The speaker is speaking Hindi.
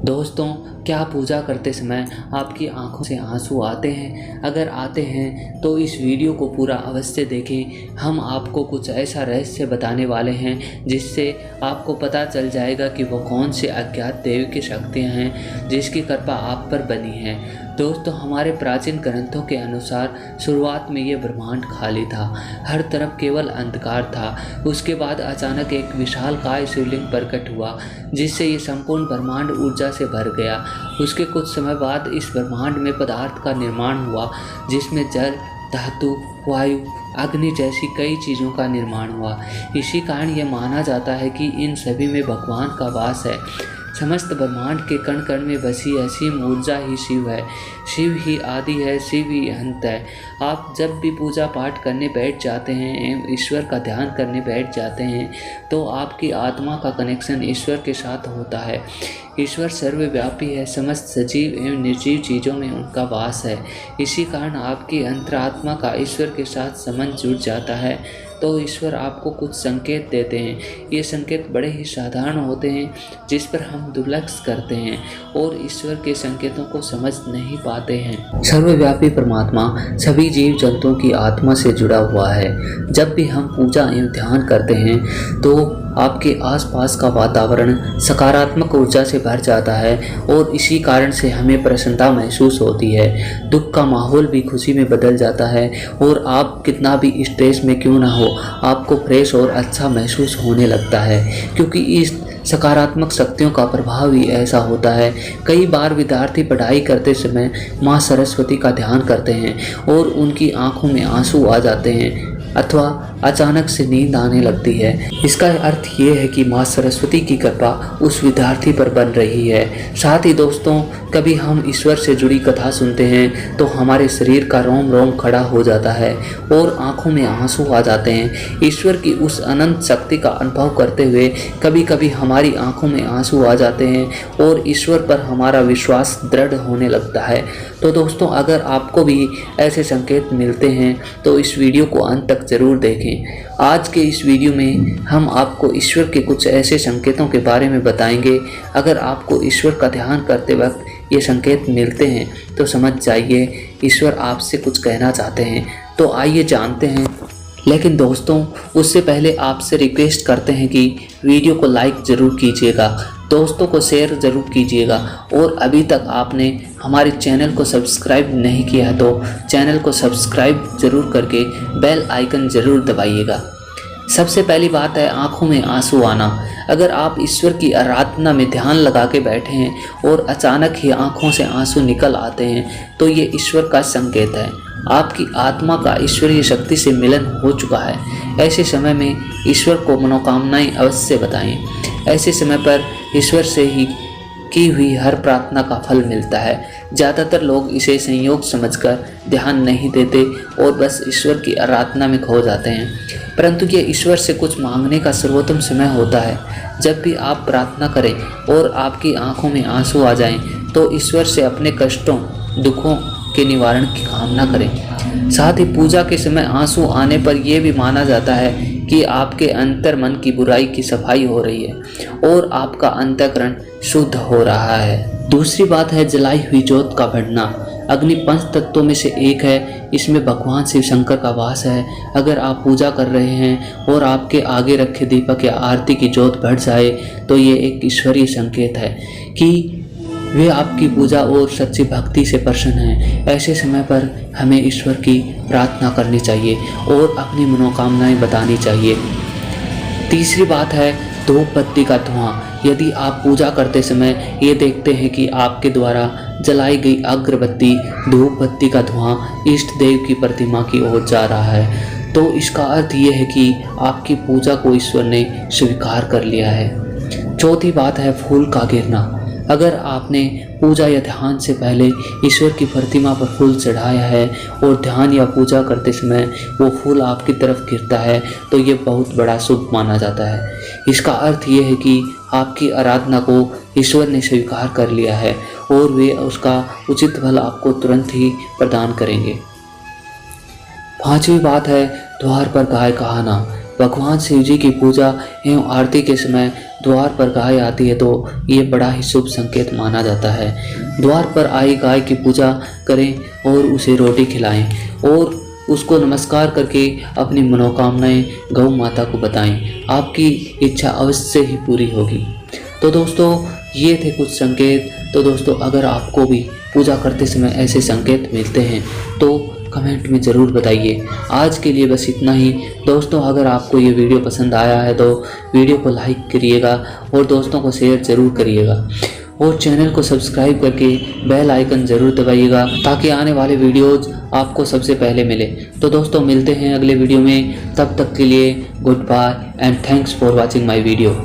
दोस्तों, क्या पूजा करते समय आपकी आंखों से आंसू आते हैं? अगर आते हैं तो इस वीडियो को पूरा अवश्य देखें। हम आपको कुछ ऐसा रहस्य बताने वाले हैं जिससे आपको पता चल जाएगा कि वो कौन से अज्ञात देवी की शक्तियाँ हैं जिसकी कृपा आप पर बनी है। दोस्तों, हमारे प्राचीन ग्रंथों के अनुसार शुरुआत में ये ब्रह्मांड खाली था, हर तरफ केवल अंधकार था। उसके बाद अचानक एक विशालकाय शिवलिंग प्रकट हुआ जिससे ये संपूर्ण ब्रह्मांड ऊर्जा से भर गया। उसके कुछ समय बाद इस ब्रह्मांड में पदार्थ का निर्माण हुआ जिसमें जल, धातु, वायु, अग्नि जैसी कई चीज़ों का निर्माण हुआ। इसी कारण यह माना जाता है कि इन सभी में भगवान का वास है। समस्त ब्रह्मांड के कण कण में बसी असीम ऊर्जा ही शिव है। शिव ही आदि है, शिव ही अंत है। आप जब भी पूजा पाठ करने बैठ जाते हैं एवं ईश्वर का ध्यान करने बैठ जाते हैं तो आपकी आत्मा का कनेक्शन ईश्वर के साथ होता है। ईश्वर सर्वव्यापी है, समस्त सजीव एवं निर्जीव चीज़ों में उनका वास है। इसी कारण आपकी अंतरात्मा का ईश्वर के साथ संबंध जुड़ जाता है तो ईश्वर आपको कुछ संकेत देते हैं। ये संकेत बड़े ही साधारण होते हैं जिस पर हम दुर्लक्ष्य करते हैं और ईश्वर के संकेतों को समझ नहीं पाते हैं। सर्वव्यापी परमात्मा सभी जीव जंतुओं की आत्मा से जुड़ा हुआ है। जब भी हम पूजा एवं ध्यान करते हैं तो आपके आसपास का वातावरण सकारात्मक ऊर्जा से भर जाता है और इसी कारण से हमें प्रसन्नता महसूस होती है। दुख का माहौल भी खुशी में बदल जाता है और आप कितना भी स्ट्रेस में क्यों ना हो, आपको फ्रेश और अच्छा महसूस होने लगता है, क्योंकि इस सकारात्मक शक्तियों का प्रभाव ही ऐसा होता है। कई बार विद्यार्थी पढ़ाई करते समय माँ सरस्वती का ध्यान करते हैं और उनकी आंखों में आंसू आ जाते हैं अथवा अचानक से नींद आने लगती है। इसका अर्थ ये है कि माँ सरस्वती की कृपा उस विद्यार्थी पर बन रही है। साथ ही दोस्तों, कभी हम ईश्वर से जुड़ी कथा सुनते हैं तो हमारे शरीर का रोम रोम खड़ा हो जाता है और आंखों में आंसू आ जाते हैं। ईश्वर की उस अनंत शक्ति का अनुभव करते हुए कभी कभी हमारी आंखों में आंसू आ जाते हैं और ईश्वर पर हमारा विश्वास दृढ़ होने लगता है। तो दोस्तों, अगर आपको भी ऐसे संकेत मिलते हैं तो इस वीडियो को अंत तक जरूर देखें। आज के इस वीडियो में हम आपको ईश्वर के कुछ ऐसे संकेतों के बारे में बताएंगे। अगर आपको ईश्वर का ध्यान करते वक्त ये संकेत मिलते हैं तो समझ जाइए ईश्वर आपसे कुछ कहना चाहते हैं। तो आइए जानते हैं। लेकिन दोस्तों, उससे पहले आपसे रिक्वेस्ट करते हैं कि वीडियो को लाइक ज़रूर कीजिएगा, दोस्तों को शेयर ज़रूर कीजिएगा और अभी तक आपने हमारे चैनल को सब्सक्राइब नहीं किया है तो चैनल को सब्सक्राइब ज़रूर करके बेल आइकन ज़रूर दबाइएगा। सबसे पहली बात है आँखों में आंसू आना। अगर आप ईश्वर की आराधना में ध्यान लगा के बैठे हैं और अचानक ही आँखों से आंसू निकल आते हैं तो ये ईश्वर का संकेत है। आपकी आत्मा का ईश्वरीय शक्ति से मिलन हो चुका है। ऐसे समय में ईश्वर को मनोकामनाएं अवश्य बताएं। ऐसे समय पर ईश्वर से ही की हुई हर प्रार्थना का फल मिलता है। ज़्यादातर लोग इसे संयोग समझकर ध्यान नहीं देते और बस ईश्वर की आराधना में खो जाते हैं, परंतु ये ईश्वर से कुछ मांगने का सर्वोत्तम समय होता है। जब भी आप प्रार्थना करें और आपकी आंखों में आंसू आ जाएं, तो ईश्वर से अपने कष्टों, दुखों के निवारण की कामना करें। साथ ही पूजा के समय आंसू आने पर यह भी माना जाता है कि आपके अंतर मन की बुराई की सफाई हो रही है और आपका अंतःकरण शुद्ध हो रहा है। दूसरी बात है जलाई हुई ज्योत का बढ़ना। अग्नि पंच तत्वों में से एक है, इसमें भगवान शिव शंकर का वास है। अगर आप पूजा कर रहे हैं और आपके आगे रखे दीपक या आरती की ज्योत बढ़ जाए तो ये एक ईश्वरीय संकेत है कि वे आपकी पूजा और सच्ची भक्ति से प्रसन्न हैं। ऐसे समय पर हमें ईश्वर की प्रार्थना करनी चाहिए और अपनी मनोकामनाएं बतानी चाहिए। तीसरी बात है धूप बत्ती का धुआं। यदि आप पूजा करते समय ये देखते हैं कि आपके द्वारा जलाई गई अगरबत्ती, धूप बत्ती का धुआं इष्ट देव की प्रतिमा की ओर जा रहा है तो इसका अर्थ ये है कि आपकी पूजा को ईश्वर ने स्वीकार कर लिया है। चौथी बात है फूल का गिरना। अगर आपने पूजा या ध्यान से पहले ईश्वर की प्रतिमा पर फूल चढ़ाया है और ध्यान या पूजा करते समय वो फूल आपकी तरफ गिरता है तो ये बहुत बड़ा शुभ माना जाता है। इसका अर्थ ये है कि आपकी आराधना को ईश्वर ने स्वीकार कर लिया है और वे उसका उचित फल आपको तुरंत ही प्रदान करेंगे। पांचवी बात है द्वार पर गाय का आना। भगवान शिव जी की पूजा एवं आरती के समय द्वार पर गाय आती है तो ये बड़ा ही शुभ संकेत माना जाता है। द्वार पर आई गाय की पूजा करें और उसे रोटी खिलाएं और उसको नमस्कार करके अपनी मनोकामनाएं गौ माता को बताएं। आपकी इच्छा अवश्य ही पूरी होगी। तो दोस्तों ये थे कुछ संकेत। तो दोस्तों अगर आपको भी पूजा करते समय ऐसे संकेत मिलते हैं तो कमेंट में ज़रूर बताइए। आज के लिए बस इतना ही। दोस्तों अगर आपको ये वीडियो पसंद आया है तो वीडियो को लाइक करिएगा और दोस्तों को शेयर ज़रूर करिएगा और चैनल को सब्सक्राइब करके बेल आइकन ज़रूर दबाइएगा ताकि आने वाले वीडियोज़ आपको सबसे पहले मिले। तो दोस्तों मिलते हैं अगले वीडियो में, तब तक के लिए goodbye and thanks for watching my video.